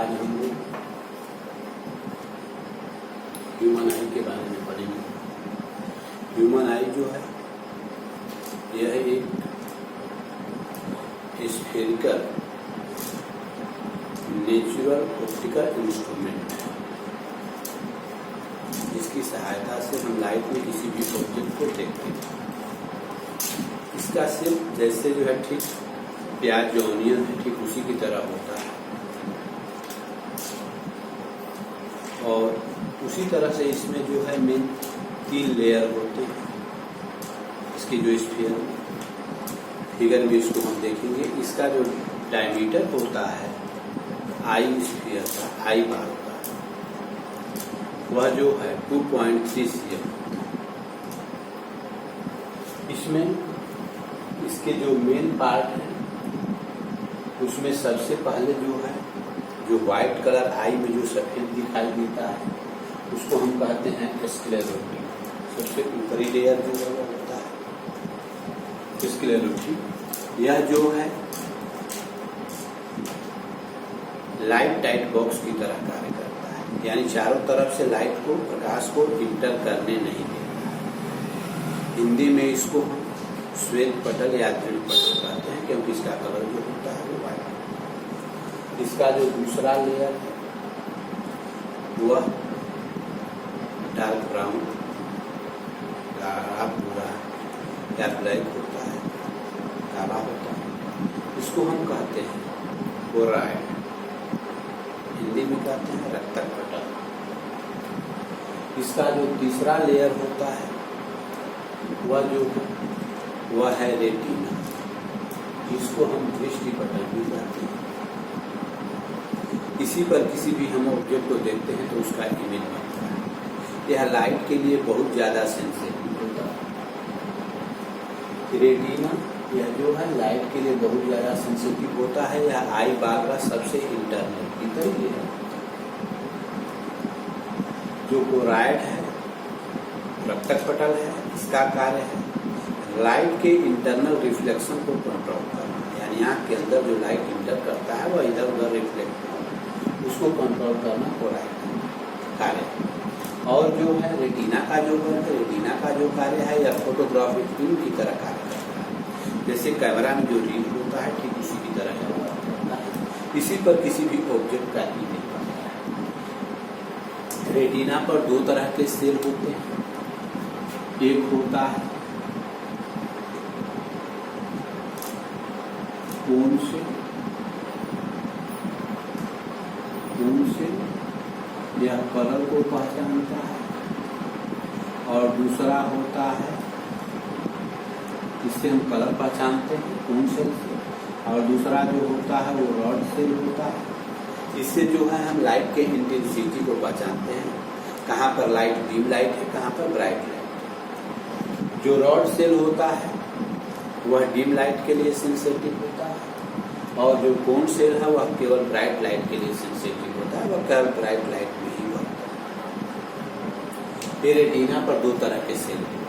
आज हम लोग ह्यूमन आई के बारे में पढ़ेंगे। ह्यूमन आई जो है यह एक स्फेरिकल नेचुरल ऑप्टिकल इंस्ट्रूमेंट है, जिसकी सहायता से हम लाइट में किसी भी ऑब्जेक्ट को देखते हैं। इसका सिर्फ जैसे जो है ठीक प्याज जो ऑनियन है ठीक उसी की तरह होता है, और उसी तरह से इसमें जो है मेन 3 लेयर होते हैं। इसकी जो स्फीयर फिगर में इसको हम देखेंगे, इसका जो डायमीटर होता है आई स्फीयर का, आई बार का, वह जो है 2.3 cm। इसमें इसके जो मेन पार्ट है उसमें सबसे पहले जो व्हाइट कलर आई में जो सफेद दिखाई देता है उसको हम कहते हैं स्क्लेरोटिन। सबसे ऊपरी लेयर जो है वो होता है स्क्लेरोटिन। यह जो है लाइट टाइट बॉक्स की तरह कार्य करता है, यानी चारों तरफ से लाइट को, प्रकाश को इंटर करने नहीं देता है। हिंदी में इसको हम श्वेत पटल या दृढ़ पटल कहते हैं, क्योंकि इसका कलर जो होता है वो व्हाइट। इसका जो दूसरा लेयर है वह डार्क ब्राउन, गाढ़ा भूरा या ब्लैक होता है, काला होता है। इसको हम कहते हैं कोराइड, हिंदी में कहते हैं रक्तक पटल। इसका जो तीसरा लेयर होता है वह है रेटिना, इसको हम दृष्टि पटल भी कहते हैं। इसी पर किसी भी हम ऑब्जेक्ट को देखते हैं तो उसका इमेज बनता है। यह लाइट के लिए बहुत ज्यादा सेंसिटिव होता है। रेटिना यह जो है लाइट के लिए बहुत ज्यादा सेंसिटिव होता है। यह आई बार का सबसे इंटरनल भीतर ही है। जो कोराइड है, रक्तक पटल है, इसका कार्य है लाइट के इंटरनल रिफ्लेक्शन को कंट्रोल करना, यानी आँख के अंदर जो लाइट इंटर करता है वह इधर उधर रिफ्लेक्ट होना, उसको कंट्रोल करना कोराइड का कार्य है। और जो है रेटिना का जो है, रेटिना का जो कार्य है यह फोटोग्राफिक फिल्म की तरह कार्य करता है। जैसे कैमरा में जो रील होता है ठीक उसी की तरह कार्य करता है। इसी पर किसी भी ऑब्जेक्ट का इमेज बनता है। रेटिना पर 2 तरह के सेल होते हैं। एक होता है कोन सेल, यह कलर को पहचानता है, और दूसरा होता है, इससे हम कलर पहचानते हैं कोन सेल से, और दूसरा जो होता है वो रॉड सेल होता है। इससे जो है हम लाइट के इंटेंसिटी को पहचानते हैं, कहाँ पर लाइट डीम लाइट है, कहाँ पर ब्राइट लाइट है। जो रॉड सेल होता है वह डीम लाइट के लिए सेंसिटिव होता है, और जो कोन सेल है वह केवल ब्राइट लाइट के लिए सेंसिटिव होता है, वह केवल ब्राइट लाइट में ही होता है। ये रेटिना पर 2 तरह के सेल होते हैं।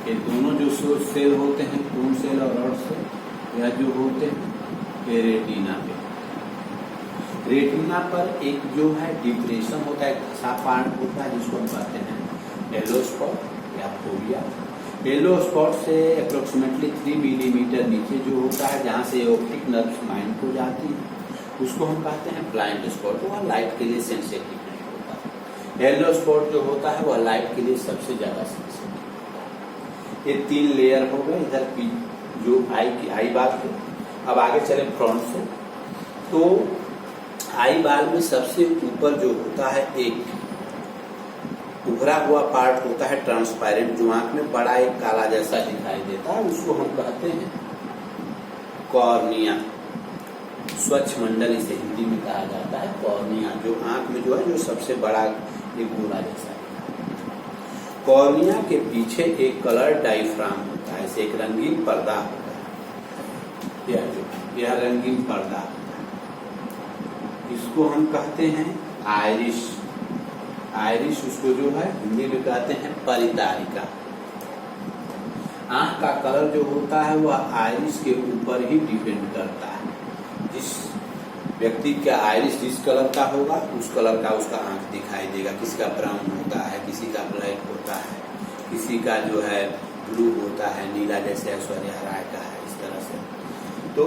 ये दोनों जो सेल होते हैं कोन सेल और रॉड सेल, यह जो होते हैं ये रेटिना पे। रेटिना पर एक जो है डिप्रेशन होता है, घसा पार्ट होता है, जिसको हम कहते हैं येलो स्पॉट या फोबिया। येलो स्पॉट से अप्रोक्सीमेटली 3 मिलीमीटर नीचे जो होता है, जहाँ से ऑप्टिक नर्व्स माइंड को जाती है, उसको हम कहते हैं ब्लाइंड स्पॉट। वह लाइट के लिए सेंसिटिव नहीं होता। येलो स्पॉट जो होता है वह लाइट के लिए सबसे ज्यादा सेंसिटिव होता है। ये 3 लेयर हो गए इधर की जो आई बाल के। अब आगे चले फ्रंट से, तो आई बाल में सबसे ऊपर जो होता है एक उभरा हुआ पार्ट होता है ट्रांसपेरेंट, जो आंख में बड़ा एक काला जैसा दिखाई देता है, उसको हम कहते हैं कॉर्निया। स्वच्छ मंडल इसे हिंदी में कहा जाता है कॉर्निया, जो आंख में जो है जो सबसे बड़ा एक गोला जैसा है। कॉर्निया के पीछे एक कलर डायफ्राम होता है, इसे एक रंगीन पर्दा होता है। यह रंगीन पर्दा होता है, इसको हम कहते हैं आइरिश। आइरिश उसको जो है हिंदी में कहते हैं परितारिका। आंख का कलर जो होता है वह आइरिश के ऊपर ही डिपेंड करता है। जिस व्यक्ति का आइरिस जिस कलर का होगा उस कलर का उसका आंख दिखाई देगा। किसी का ब्राउन होता है, किसी का ब्लैक होता है, किसी का जो है ब्लू होता है, नीला जैसे ऐश्वर्या राय का है, इस तरह से। तो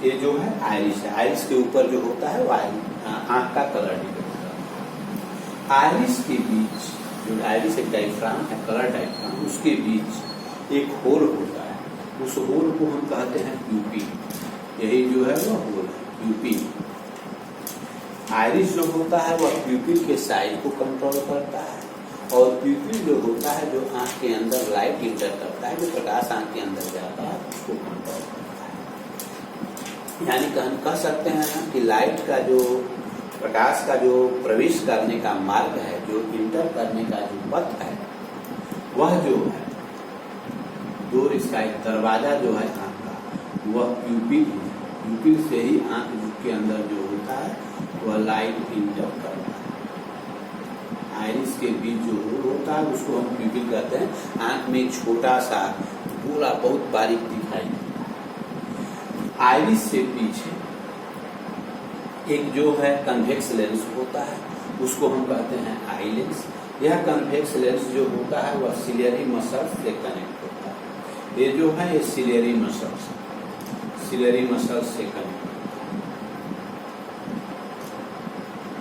ये जो है आइरिस है, आइरिस के ऊपर जो होता है वो आंख का कलर डिपेंड करता है। आइरिस के बीच जो आइरिस एक डायफ्राम है, कलर डायफ्राम, उसके बीच एक होल होता है, उस होल को हम कहते हैं प्यूपिल। यही जो है वो होल है, प्यूपिल। आइरिस जो होता है वह प्यूपिल के साइज को कंट्रोल करता है, और प्यूपिल जो होता है जो आंख के अंदर लाइट इंटर करता है, जो प्रकाश आंख के अंदर जाता है उसको कंट्रोल करता है। यानी हम कह सकते हैं कि लाइट का जो प्रकाश का जो प्रवेश करने का मार्ग है, जो इंटर करने का जो पथ है, वह जो है डोर, इसका एक दरवाजा जो है आंख का, वह प्यूपिल है। प्यूपिल से ही आंख के अंदर जो होता है वह लाइट इंटर करता है। आइरिस के बीच जो होता है उसको हम प्यूपिल कहते हैं। आंख में एक छोटा सा गोला बहुत बारीक दिखाई देता है। आइरिस से पीछे एक जो है कन्वेक्स लेंस होता है, उसको हम कहते हैं आई लेंस। यह कन्वेक्स लेंस जो होता है वह सिलियरी मसल्स से कनेक्ट होता है। ये जो है ये सिलियरी मसल्स से कनेक्ट,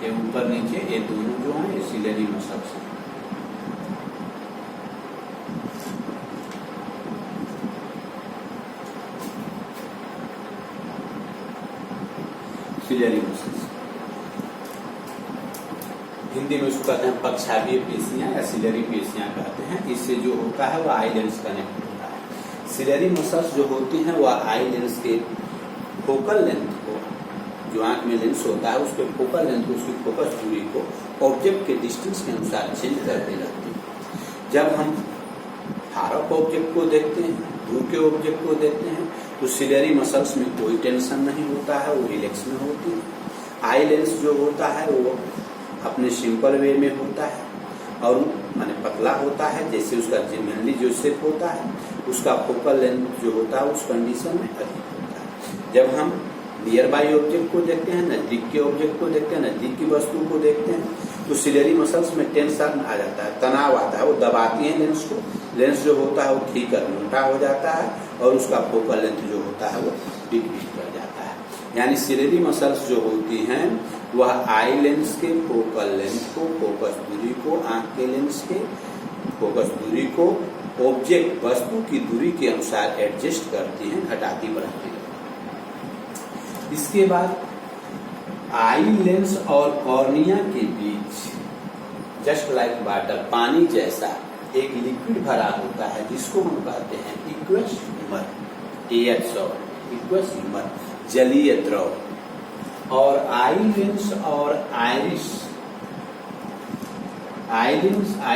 ये ऊपर नीचे ये दोनों जो हैं ये सिलियरी मसल्स हैं। सिलियरी मसल्स हिंदी में उसको कहते हैं पक्षाभीय पेशियां या सिलियरी पेशियां कहते हैं। इससे जो होता है वह आई लेंस कनेक्ट होता है। सिलियरी मसल्स जो होती हैं वह आई लेंस के फोकल लेंथ को, जो आंख में लेंस होता है उसके फोकल लेंथ को, उसकी फोकस दूरी को ऑब्जेक्ट के डिस्टेंस के अनुसार चेंज करते रहती है। जब हम फार ऑब्जेक्ट को देखते हैं, दूर के ऑब्जेक्ट को देखते हैं, तो सिलियरी मसल्स में कोई टेंशन नहीं होता है, वो रिलैक्स में होती है। आई लेंस जो होता है वो अपने सिंपल वे में होता है और माने पतला होता है, जैसे उसका जनरली जो शेप होता है उसका फोकल लेंथ जो होता है उस कंडीशन में अधिक होता है। जब हम नियर बाई ऑब्जेक्ट को देखते हैं, नजदीक के ऑब्जेक्ट को देखते हैं, नजदीक की वस्तु को देखते हैं, तो सिलियरी मसल्स में टेंशन आ जाता है, तनाव आता है, वो दबाती हैं लेंस को। लेंस जो होता है वो खींचकर मोटा हो जाता है और उसका फोकल लेंथ जो होता है वो डिक्रीज कर जाता है। यानी सिलियरी मसल्स जो होती हैं वह आई लेंस के फोकल लेंथ को, फोकस दूरी को, आंख के लेंस के फोकस दूरी को ऑब्जेक्ट वस्तु की दूरी के अनुसार एडजस्ट करती हैं, घटाती बढ़ाती हैं। इसके बाद आई लेंस और कॉर्निया के बीच जस्ट लाइक वाटर, पानी जैसा एक लिक्विड भरा होता है जिसको हम कहते हैं इक्वस ह्यूमर, इक्वस ह्यूमर, जलीय द्रव। और आई लेंस और आई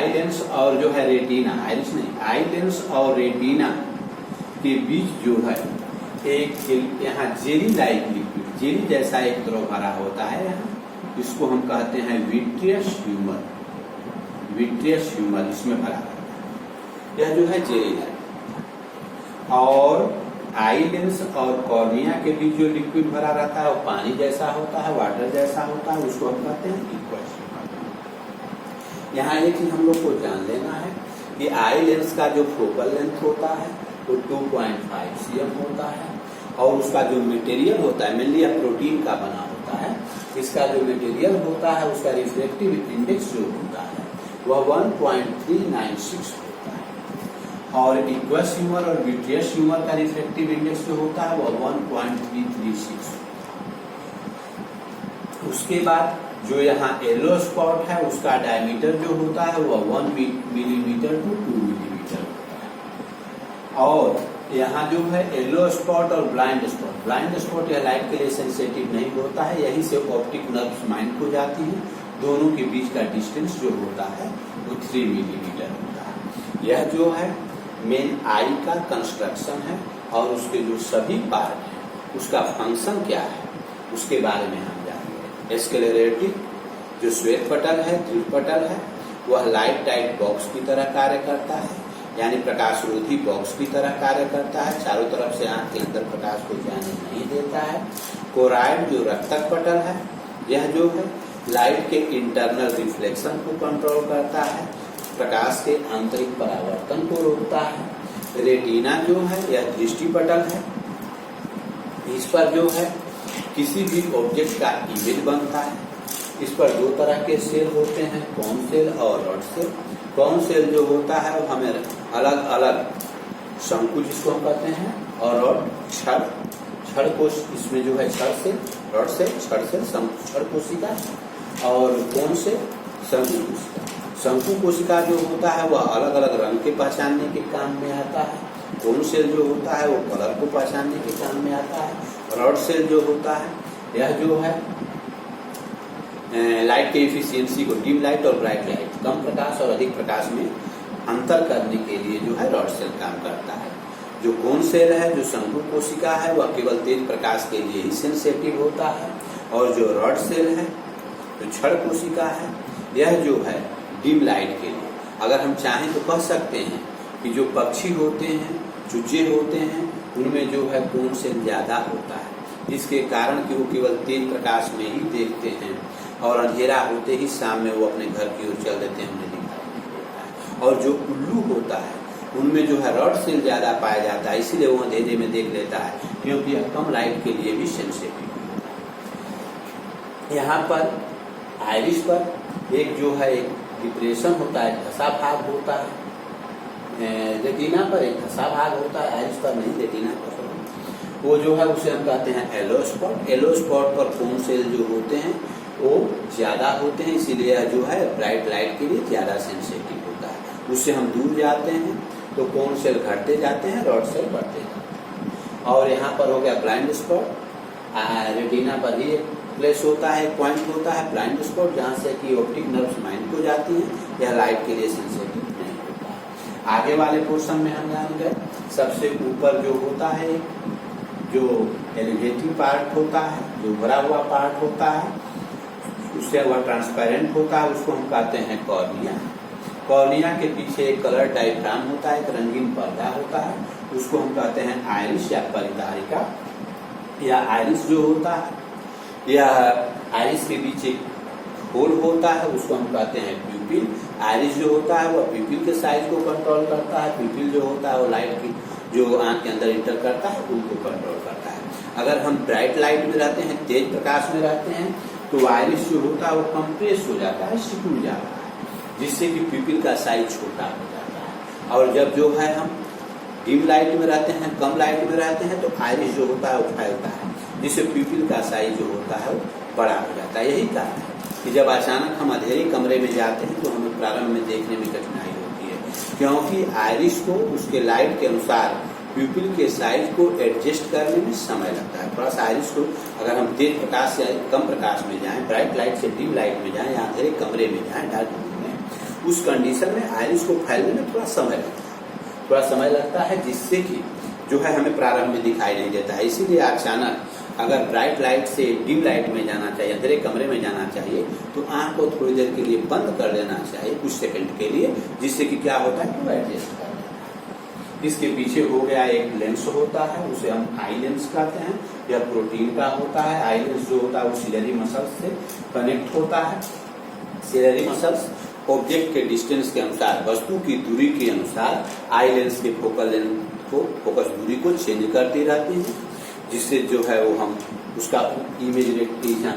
लेंस और जो है रेटिना, आइरिस नहीं, आई लेंस और रेटिना के बीच जो है एक यहाँ जेली लाइक लिक्विड, जेली जैसा एक द्रव भरा होता है यहाँ, इसको हम कहते हैं विट्रियस ह्यूमर, इसमें भरा होता है। यह जो है जेली लाइक। और आई लेंस और कॉर्निया के बीच जो लिक्विड भरा रहता है वो पानी जैसा होता है, वाटर जैसा होता है, उसको हम कहते हैं इक्वस ह्यूमर। यहाँ एक चीज हम लोग को जान लेना है कि आई लेंस का जो फोकल लेंथ होता है वो 2.5 cm होता है, और उसका जो मटेरियल होता है मेनली प्रोटीन का बना होता है। इसका जो मटेरियल होता है उसका रिफ्लेक्टिव इंडेक्स जो होता है वह 1.396 होता है, और इक्वस ह्यूमर और विट्रियस ह्यूमर का रिफ्लेक्टिव इंडेक्स जो होता है वह 1.336 होता है। उसके बाद जो यहाँ येलो स्पॉट है उसका डायमीटर जो होता है वह 1 मिलीमीटर टू 2 मिलीमीटर होता है। और यहाँ जो है येलो स्पॉट और ब्लाइंड स्पॉट यह लाइट के लिए सेंसिटिव नहीं होता है, यहीं से ऑप्टिक नर्व्स माइंड को जाती है। दोनों के बीच का डिस्टेंस जो होता है वो 3 मिलीमीटर होता है। यह जो है मेन आई का कंस्ट्रक्शन है, और उसके जो सभी पार्ट हैं उसका फंक्शन क्या है उसके बारे में हम जानेंगे। स्क्लेरेटिक जो श्वेत पटल है, दृढ़ पटल है, वह लाइट टाइट बॉक्स की तरह कार्य करता है। यानी प्रकाशरोधी बॉक्स की तरह कार्य करता है, चारों तरफ से आंख के अंदर प्रकाश को जाने नहीं देता है। कोराइड जो रक्तक पटल है, यह जो है लाइट के इंटरनल रिफ्लेक्शन को कंट्रोल करता है, प्रकाश के आंतरिक परावर्तन को रोकता है। रेटिना जो है यह दृष्टि पटल है, इस पर जो है किसी भी ऑब्जेक्ट का इमेज बनता है। इस पर दो तरह के सेल होते हैं, कोन सेल और रॉड सेल। कोन सेल जो होता है वो हमें अलग अलग शंकु जिसको हम कहते हैं, और रॉड छड़ को इसमें जो है छड़ से, रॉड से, छड़ से छड़ कोशिका, और कोन से शंकु कोशिका। शंकु कोशिका जो होता है वह अलग अलग रंग के पहचानने के काम में आता है। कोन सेल जो होता है वो कलर को पहचानने के काम में आता है। रॉड सेल जो होता है यह जो है लाइट के एफिशिएंसी को, डिम लाइट और ब्राइट लाइट, कम प्रकाश और अधिक प्रकाश में अंतर करने के लिए जो है रॉड सेल काम करता है। जो कोन सेल है, जो शंकु कोशिका है, वह केवल तेज प्रकाश के लिए ही सेंसिटिव होता है, और जो रॉड सेल है, जो छड़ कोशिका है, यह जो है डिम लाइट के लिए। अगर हम चाहें तो कह सकते हैं कि जो पक्षी होते हैं, चूजे होते हैं, उनमें जो है कोन सेल ज्यादा होता है, जिसके कारण कि वो केवल तेज प्रकाश में ही देखते हैं, और अंधेरा होते ही शाम में वो अपने घर की ओर चल देते हैं, उन्हें दिखाई नहीं देता है। और जो उल्लू होता है उनमें जो है रॉड सेल ज्यादा पाया जाता है, इसीलिए वो अंधेरे में देख लेता है, क्योंकि यह कम लाइट के लिए भी सेंसिटिव है। यहाँ पर आइरिस पर एक जो है एक डिप्रेशन होता है, धसा भाग होता है। रेटिना पर एक धसा भाग होता है, आइरिस पर नहीं, रेटिना पर। वो जो है उसे हम कहते हैं येलो स्पॉट। येलो स्पॉट पर कोन सेल जो होते हैं वो ज्यादा होते हैं, इसीलिए जो है ब्राइट लाइट के लिए ज्यादा सेंसिटिव होता है। उससे हम दूर जाते हैं तो कोन सेल घटते जाते हैं, रॉड सेल बढ़ते जाते हैं। और यहाँ पर हो गया ब्लाइंड स्पॉट। रेटिना पर ही एक प्लेस होता है, एक पॉइंट होता है ब्लाइंड स्पॉट, जहाँ से कि ऑप्टिक नर्व्स माइंड को जाती हैं, यह लाइट के लिए सेंसिटिव नहीं होता है। आगे वाले पोर्शन में हम जानेंगे, सबसे ऊपर जो होता है, जो एलिवेटिंग पार्ट होता है, जो भरा हुआ पार्ट होता है, उससे वह ट्रांसपेरेंट होता है, उसको हम कहते हैं कॉर्निया। कॉर्निया के पीछे एक कलर डायफ्राम होता है, एक रंगीन पर्दा होता है, उसको हम कहते हैं आइरिस या परिधारिका। या आइरिस जो होता है, या आइरिस के बीच एक होल होता है, उसको हम कहते हैं प्यूपिल। आइरिस जो होता है वह प्यूपिल के साइज को कंट्रोल करता है। प्यूपिल जो होता है वो लाइट की जो आंख के अंदर इंटर करता है उनको कंट्रोल करता है। अगर हम ब्राइट लाइट में रहते हैं, तेज प्रकाश में रहते हैं, तो आइरिस जो होता है वो कंप्रेस हो जाता है, सिकुड़ जाता है, जिससे कि प्यूपिल का साइज छोटा हो जाता है। और जब जो है हम डिम लाइट में रहते हैं, कम लाइट में रहते हैं, तो आइरिस जो होता है वो फैलता है, जिससे प्यूपिल का साइज जो होता है वो बड़ा हो जाता है। यही कारण है कि जब अचानक हम अंधेरे कमरे में जाते हैं तो हमें प्रारंभ में देखने में कठिनाई होती है, क्योंकि आइरिस को उसके लाइट के अनुसार प्यूपिल के साइज को एडजस्ट करने में समय लगता है। थोड़ा सा आइरिस को अगर हम तेज प्रकाश से कम प्रकाश में जाएं, ब्राइट लाइट से डिम लाइट में जाएं, या अंधेरे कमरे में जाएं, डार्क रूम में, उस कंडीशन में आइरिस को फैलने में थोड़ा समय लगता है, जिससे कि जो है हमें प्रारंभ में दिखाई नहीं देता है। इसीलिए अचानक अगर ब्राइट लाइट से डिम लाइट में जाना चाहिए, अंधेरे कमरे में जाना चाहिए, तो आंख को थोड़ी देर के लिए बंद कर देना चाहिए, कुछ सेकंड के लिए, जिससे कि क्या होता है, वो एडजस्ट कर देना है। इसके पीछे हो गया एक लेंस होता है, उसे हम आई लेंस कहते हैं। यह प्रोटीन का होता है। आई लेंस जो होता है वो सिलेरी मसल्स से कनेक्ट होता है। सिलेरी मसल्स ऑब्जेक्ट के डिस्टेंस के अनुसार, वस्तु की दूरी के अनुसार आई लेंस के फोकस दूरी को चेंज करती रहती है, जिससे जो है वो हम उसका इमेज रेटिना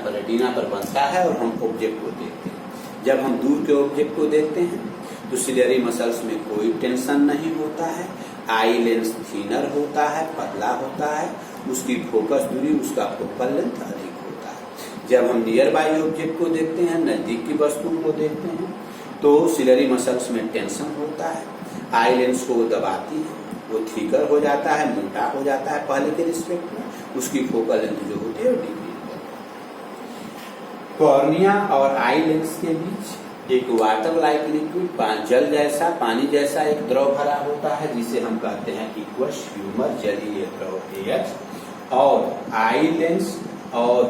पर बनता है और हम ऑब्जेक्ट को देखते हैं। जब हम दूर के ऑब्जेक्ट को देखते हैं तो सिलेरी मसल्स में कोई टेंशन नहीं होता है। आई लेंस थिनर होता है, पतला होता है, उसकी फोकस दूरी, उसका फोकल लेंथ अधिक होता है। जब हम नियर बाई ऑब्जेक्ट को देखते हैं, नजदीक की वस्तुओं को देखते हैं, तो सिलेरी मसल्स में टेंशन होता है, आई लेंस को दबाती है, वो थिकर हो जाता है, मोटा हो जाता है पहले के रिस्पेक्ट में, उसकी फोकल लेंथ जो होती है वो डिक्रीज होती है। कॉर्निया और आई लेंस के बीच एक वाटर लाइक लिक्विड, जल जैसा, पानी जैसा एक द्रव भरा होता है, जिसे हम कहते हैं इक्वस ह्यूमर जलीय द्रव AH। और आई लेंस और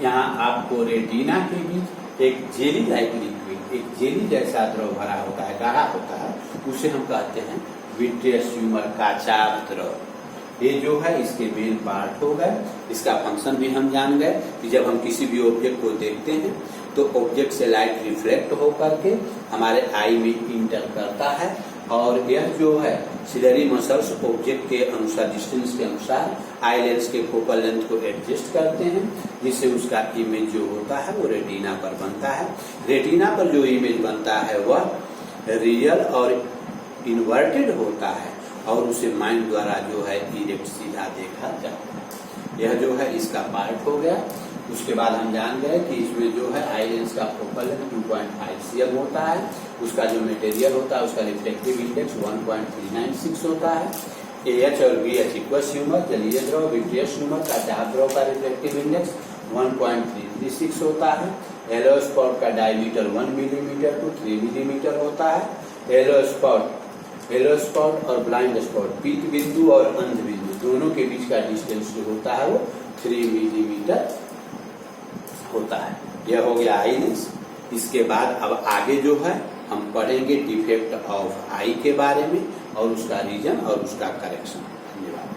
यहाँ आपको रेटिना के बीच एक जेली लाइक लिक्विड, एक जेली जैसा द्रव भरा होता है, गाढ़ा होता है, उसे हम कहते हैं विट्रियस ह्यूमर का चापद्रव। ये जो है इसके मेन पार्ट हो गए। इसका फंक्शन भी हम जान गए कि जब हम किसी भी ऑब्जेक्ट को देखते हैं तो ऑब्जेक्ट से लाइट रिफ्लेक्ट होकर के हमारे आई में इंटर करता है, और यह जो है सिलरी मसल्स ऑब्जेक्ट के अनुसार, डिस्टेंस के अनुसार आई लेंस के फोकल लेंथ को एडजस्ट करते हैं, जिससे उसका इमेज जो होता है वो रेटिना पर बनता है। रेटिना पर जो इमेज बनता है वह रियल और इन्वर्टेड होता है, और उसे माइंड द्वारा जो है इरेक्ट सीधा देखा जाता है। यह जो है इसका पार्ट हो गया। उसके बाद हम जान गए कि इसमें जो है आई लेंस का फोकल लेंथ 2.5 cm होता है, उसका जो मटेरियल होता है उसका रिफ्लेक्टिव इंडेक्स 1.396 होता है। AH और BH इक्वस ह्यूमर, जलीय द्रव विट्रियस ह्यूमर का चाप द्रव का रिफ्लेक्टिव इंडेक्स 1.336 होता है। येलो स्पॉट का डायमीटर 1 मिलीमीटर टू 3 मिलीमीटर होता है। येलो स्पॉट और ब्लाइंड स्पॉट, पीत बिंदु और अंध बिंदु दोनों के बीच का डिस्टेंस जो होता है वो 3 मिलीमीटर होता है। यह हो गया आई लेंस। इसके बाद अब आगे जो है हम पढ़ेंगे डिफेक्ट ऑफ आई के बारे में और उसका रीजन और उसका करेक्शन। धन्यवाद।